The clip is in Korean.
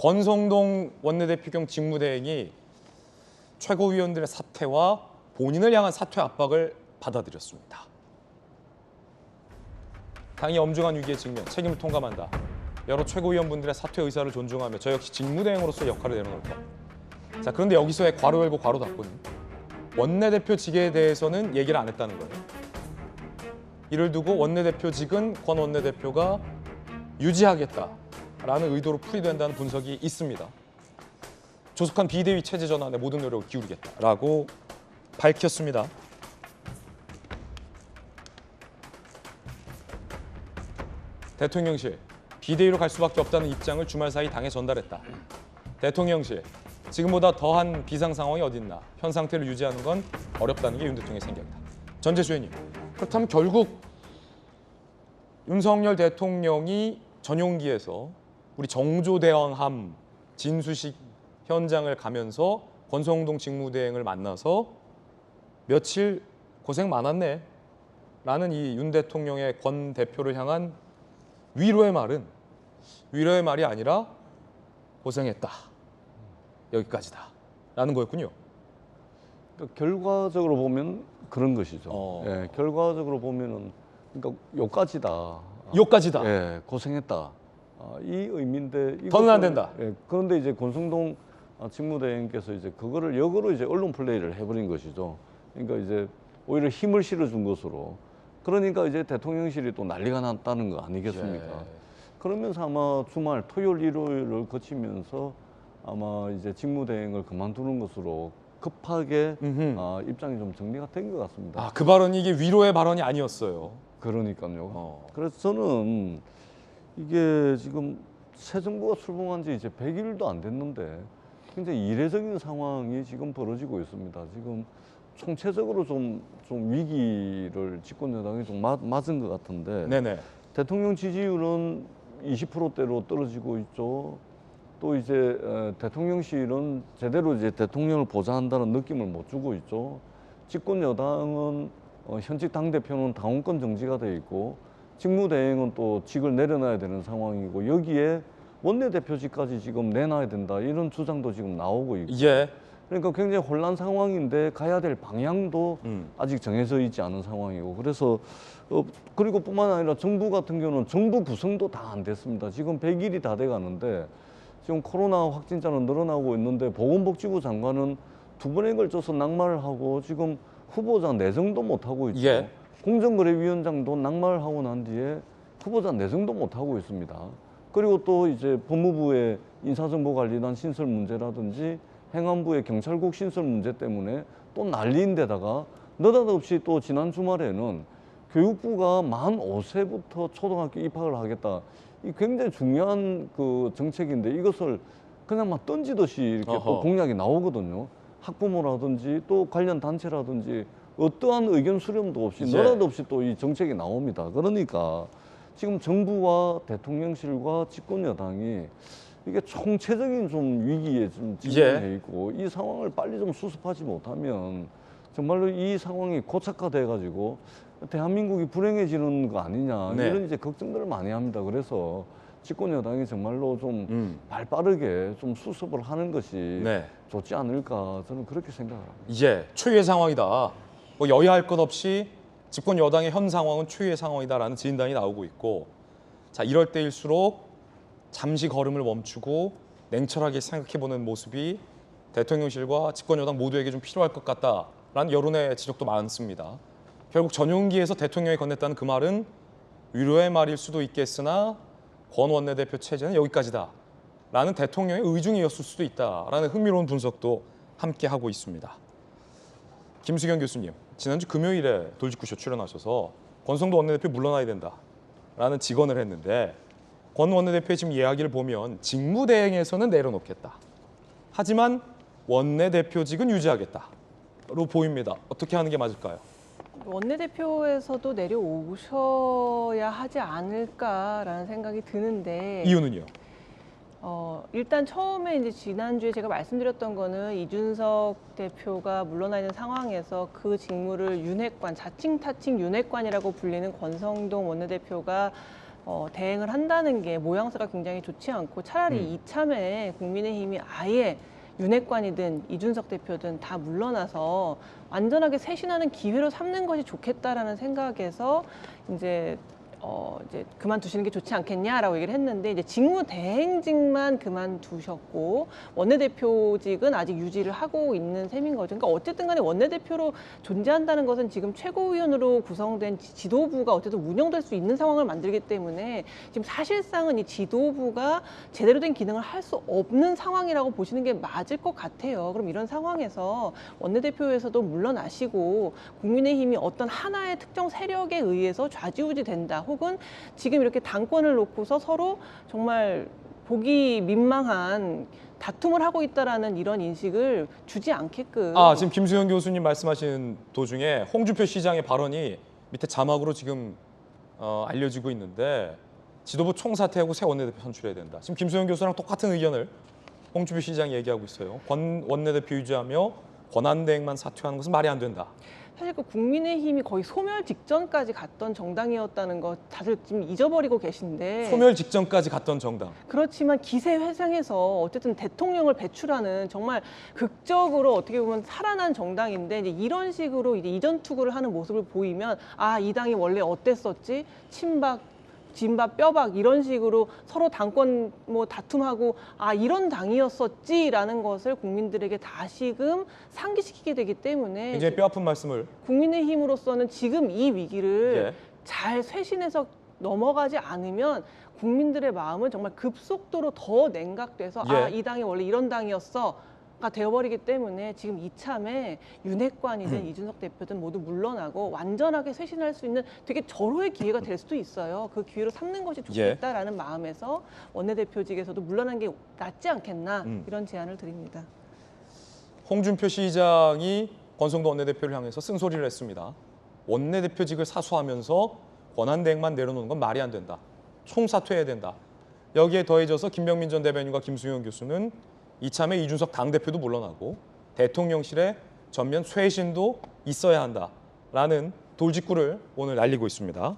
권성동 원내대표 경 직무대행이 최고위원들의 사퇴와 본인을 향한 사퇴 압박을 받아들였습니다. 당이 엄중한 위기에 직면, 책임을 통감한다. 여러 최고위원분들의 사퇴 의사를 존중하며 저 역시 직무대행으로서 역할을 내려놓을까. 자, 그런데 여기서의 괄호 열고 괄호 닫고는 원내대표직에 대해서는 얘기를 안 했다는 거예요. 이를 두고 원내대표직은 권 원내대표가 유지하겠다라는 의도로 풀이된다는 분석이 있습니다. 조속한 비대위 체제 전환에 모든 노력을 기울이겠다라고 밝혔습니다. 대통령실, 비대위로 갈 수밖에 없다는 입장을 주말 사이 당에 전달했다. 대통령실, 지금보다 더한 비상 상황이 어딨나. 현 상태를 유지하는 건 어렵다는 게 윤 대통령의 생각이다. 전재수 의원님, 그렇다면 결국 윤석열 대통령이 전용기에서 우리 정조대왕함 진수식 현장을 가면서 권성동 직무대행을 만나서 며칠 고생 많았네 라는 이 윤 대통령의 권 대표를 향한 위로의 말이 아니라 고생했다, 여기까지다 라는 거였군요. 그러니까 결과적으로 보면 그런 것이죠. 예, 결과적으로 보면은 그러니까 요까지다. 예, 고생했다. 이 의미인데 더는 안 된다. 예, 그런데 이제 권성동 직무대행께서 이제 그거를 역으로 이제 언론 플레이를 해버린 것이죠. 그러니까 이제 오히려 힘을 실어준 것으로. 그러니까 이제 대통령실이 또 난리가 났다는 거 아니겠습니까? 예. 그러면서 아마 주말 토요일 일요일을 거치면서 아마 이제 직무대행을 그만두는 것으로 급하게 입장이 좀 정리가 된 것 같습니다. 아, 그 발언이 이게 위로의 발언이 아니었어요. 그러니까요. 그래서 저는 이게 지금 새 정부가 출범한 지 이제 100일도 안 됐는데 굉장히 이례적인 상황이 지금 벌어지고 있습니다. 지금 총체적으로 좀 위기를 집권 여당이 좀 맞은 것 같은데 네네. 대통령 지지율은 20%대로 떨어지고 있죠. 또 이제 대통령실은 제대로 이제 대통령을 보좌한다는 느낌을 못 주고 있죠. 집권 여당은 현직 당대표는 당원권 정지가 돼 있고 직무대행은 또 직을 내려놔야 되는 상황이고 여기에 원내대표직까지 지금 내놔야 된다 이런 주장도 지금 나오고 있고 예. 그러니까 굉장히 혼란 상황인데 가야 될 방향도 아직 정해져 있지 않은 상황이고 그래서 그리고 뿐만 아니라 정부 같은 경우는 정부 구성도 다 안 됐습니다. 지금 100일이 다 돼 가는데 지금 코로나 확진자는 늘어나고 있는데 보건복지부 장관은 두 번에 걸쳐서 낙마를 하고 지금 후보자 내정도 못 하고 있죠. 예. 공정거래위원장도 낙마를 하고 난 뒤에 후보자 내정도 못 하고 있습니다. 그리고 또 이제 법무부의 인사정보관리단 신설 문제라든지 행안부의 경찰국 신설 문제 때문에 또 난리인데다가 느닷없이 또 지난 주말에는 교육부가 만 5세부터 초등학교 입학을 하겠다. 이 굉장히 중요한 그 정책인데 이것을 그냥 막 던지듯이 이렇게 또 공약이 나오거든요. 학부모라든지 또 관련 단체라든지 어떠한 의견 수렴도 없이 느닷없이 또 이 정책이 나옵니다. 그러니까 지금 정부와 대통령실과 집권 여당이 이게 총체적인 좀 위기에 좀 직면해 있고 이 상황을 빨리 좀 수습하지 못하면 정말로 이 상황이 고착화돼 가지고 대한민국이 불행해지는 거 아니냐 이런 이제 걱정들을 많이 합니다. 그래서 집권 여당이 정말로 좀 발빠르게 좀 수습을 하는 것이 좋지 않을까 저는 그렇게 생각합니다. 이제 최유의 상황이다. 뭐 여야할 것 없이 집권 여당의 현 상황은 최유의 상황이다라는 진단이 나오고 있고, 자 이럴 때일수록 잠시 걸음을 멈추고 냉철하게 생각해보는 모습이 대통령실과 집권 여당 모두에게 좀 필요할 것 같다라는 여론의 지적도 많습니다. 결국 전용기에서 대통령이 건넸다는 그 말은 위로의 말일 수도 있겠으나 권 원내대표 체제는 여기까지다라는 대통령의 의중이었을 수도 있다라는 흥미로운 분석도 함께 하고 있습니다. 김수경 교수님, 지난주 금요일에 돌직구쇼 출연하셔서 권성동 원내대표 물러나야 된다라는 직언을 했는데 권 원내대표의 지금 이야기를 보면 직무대행에서는 내려놓겠다. 하지만 원내대표직은 유지하겠다로 보입니다. 어떻게 하는 게 맞을까요? 원내대표에서도 내려오셔야 하지 않을까라는 생각이 드는데 이유는요? 일단 처음에 이제 지난주에 제가 말씀드렸던 거는 이준석 대표가 물러나 있는 상황에서 그 직무를 윤핵관, 자칭 타칭 윤핵관이라고 불리는 권성동 원내대표가 대행을 한다는 게 모양새가 굉장히 좋지 않고 차라리 이참에 국민의힘이 아예 윤핵관이든 이준석 대표든 다 물러나서 완전하게 쇄신하는 기회로 삼는 것이 좋겠다라는 생각에서 이제 그만두시는 게 좋지 않겠냐라고 얘기를 했는데 이제 직무대행직만 그만두셨고 원내대표직은 아직 유지를 하고 있는 셈인 거죠. 그러니까 어쨌든 간에 원내대표로 존재한다는 것은 지금 최고위원으로 구성된 지도부가 어쨌든 운영될 수 있는 상황을 만들기 때문에 지금 사실상은 이 지도부가 제대로 된 기능을 할 수 없는 상황이라고 보시는 게 맞을 것 같아요. 그럼 이런 상황에서 원내대표에서도 물러나시고 국민의힘이 어떤 하나의 특정 세력에 의해서 좌지우지 된다. 혹은 지금 이렇게 당권을 놓고서 서로 정말 보기 민망한 다툼을 하고 있다라는 이런 인식을 주지 않게끔. 지금 김수현 교수님 말씀하신 도중에 홍준표 시장의 발언이 밑에 자막으로 지금 알려지고 있는데 지도부 총사퇴하고 새 원내대표 선출해야 된다. 지금 김수현 교수랑 똑같은 의견을 홍준표 시장이 얘기하고 있어요. 원내대표 유지하며 권한대행만 사퇴하는 것은 말이 안 된다. 사실 그 국민의힘이 거의 소멸 직전까지 갔던 정당이었다는 거 다들 지금 잊어버리고 계신데. 소멸 직전까지 갔던 정당. 그렇지만 기세회생해서 어쨌든 대통령을 배출하는 정말 극적으로 어떻게 보면 살아난 정당인데 이제 이런 식으로 이제 이전 투구를 하는 모습을 보이면 이 당이 원래 어땠었지? 친박, 진박, 뼈박 이런 식으로 서로 당권 다툼하고 이런 당이었었지라는 것을 국민들에게 다시금 상기시키게 되기 때문에 굉장히 뼈아픈 말씀을. 국민의힘으로서는 지금 이 위기를 예. 잘 쇄신해서 넘어가지 않으면 국민들의 마음은 정말 급속도로 더 냉각돼서 예. 이 당이 원래 이런 당이었어. 가 되어버리기 때문에 지금 이참에 윤핵관이든 이준석 대표든 모두 물러나고 완전하게 쇄신할 수 있는 되게 절호의 기회가 될 수도 있어요. 그 기회로 삼는 것이 좋겠다라는 마음에서 원내대표직에서도 물러나는 게 낫지 않겠나 이런 제안을 드립니다. 홍준표 시장이 권성도 원내대표를 향해서 쓴소리를 했습니다. 원내대표직을 사수하면서 권한대행만 내려놓는 건 말이 안 된다. 총사퇴해야 된다. 여기에 더해져서 김병민 전 대변인과 김수현 교수는 이참에 이준석 당대표도 물러나고 대통령실에 전면 쇄신도 있어야 한다라는 돌직구를 오늘 날리고 있습니다.